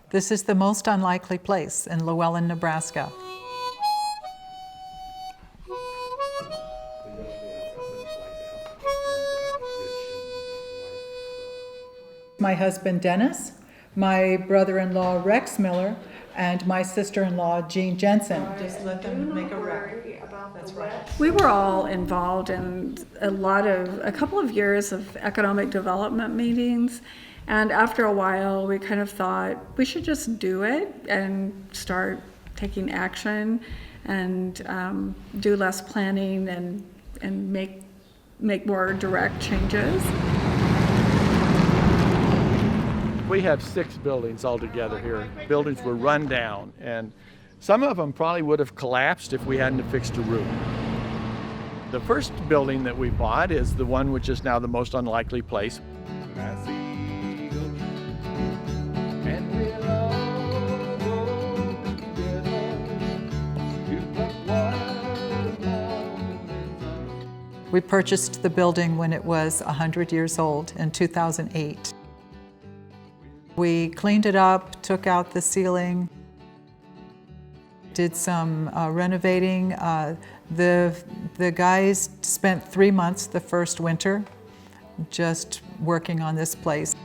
This is the most unlikely place in Lewellen, Nebraska. My husband Dennis, my brother-in-law Rex Miller, and my sister-in-law Jean Jensen. Just let them make a record. That's right. We were all involved in a couple of years of economic development meetings, and after a while we kind of thought we should just do it and start taking action and do less planning and make more direct changes. We have 6 buildings altogether here. Buildings were run down, and some of them probably would have collapsed if we hadn't fixed a roof. The first building that we bought is the one which is now the most unlikely place. We purchased the building when it was 100 years old in 2008. We cleaned it up, took out the ceiling, did some renovating. The guys spent 3 months the first winter just working on this place.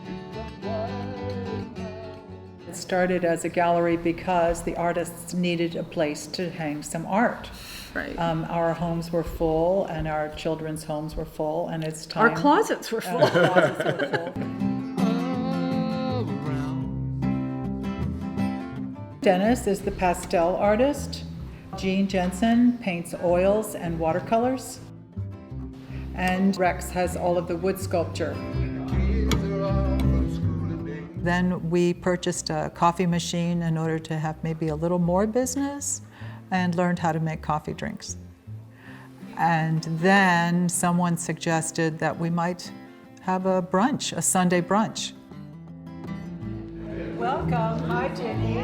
It started as a gallery because the artists needed a place to hang some art. Right. Our homes were full and our children's homes were full, and it's time. Our closets were full. Our closets were full. Dennis is the pastel artist. Jean Jensen paints oils and watercolors. And Rex has all of the wood sculpture. Then we purchased a coffee machine in order to have maybe a little more business and learned how to make coffee drinks. And then someone suggested that we might have a brunch, a Sunday brunch. Welcome. Hi, Jenny.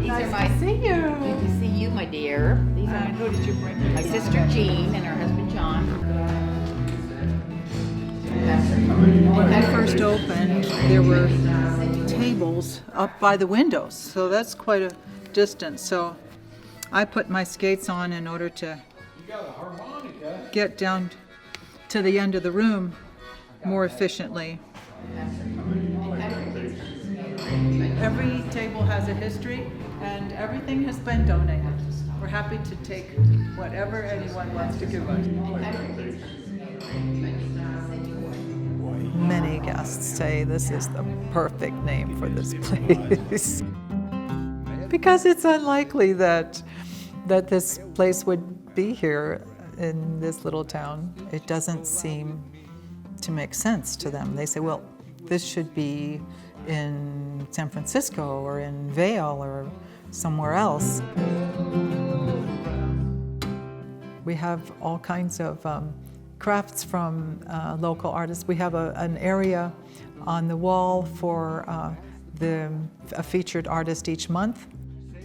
Nice to see you. Good to see you, my dear. These are Who did you bring? my sister Jean and her husband John. When I first opened, there were tables up by the windows, so that's quite a distance. So I put my skates on in order to get down to the end of the room more efficiently. Every table has a history, and everything has been donated. We're happy to take whatever anyone wants to give us. Many guests say this is the perfect name for this place. Because it's unlikely that this place would be here in this little town. It doesn't seem to make sense to them. They say, well, this should be in San Francisco or in Vail or somewhere else. We have all kinds of crafts from local artists. We have an area on the wall for a featured artist each month.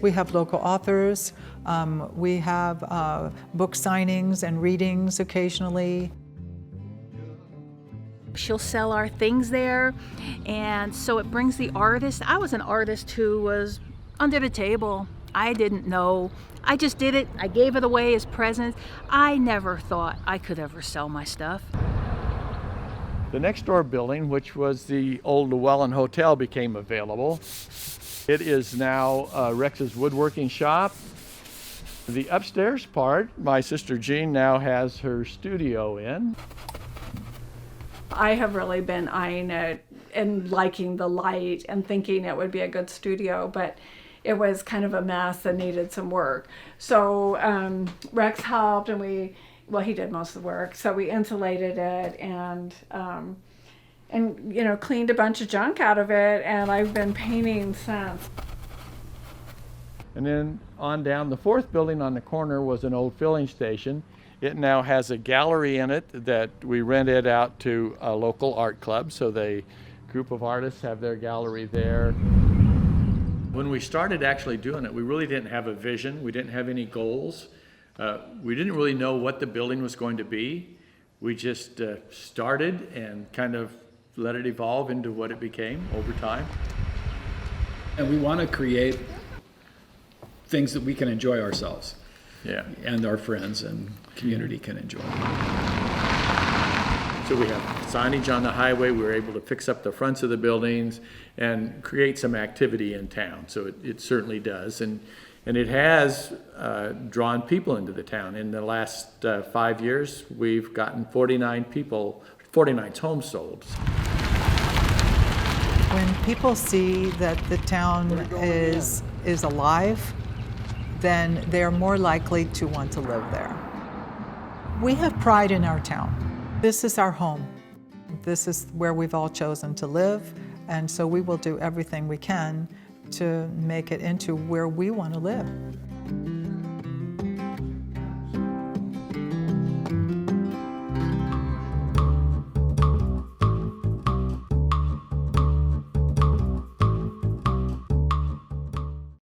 We have local authors. We have book signings and readings occasionally. She'll sell our things there, and so it brings the artist. I was an artist who was under the table. I didn't know. I just did it. I gave it away as presents. I never thought I could ever sell my stuff. The next door building, which was the old Lewellen Hotel, became available. It is now Rex's woodworking shop. The upstairs part, my sister Jean now has her studio in. I have really been eyeing it and liking the light and thinking it would be a good studio, but it was kind of a mess and needed some work. So Rex helped, and he did most of the work. So we insulated it and cleaned a bunch of junk out of it, and I've been painting since. And then on down, the fourth building on the corner was an old filling station. It now has a gallery in it that we rented out to a local art club, so the group of artists have their gallery there. When we started actually doing it, we really didn't have a vision. We didn't have any goals. We didn't really know what the building was going to be. We just started and kind of let it evolve into what it became over time. And we want to create things that we can enjoy ourselves Yeah. and our friends and community can enjoy. So we have signage on the highway, we were able to fix up the fronts of the buildings and create some activity in town, so it certainly does. And it has drawn people into the town. In the last 5 years, we've gotten 49 homes sold. When people see that the town is alive, then they're more likely to want to live there. We have pride in our town. This is our home. This is where we've all chosen to live, and so we will do everything we can to make it into where we want to live.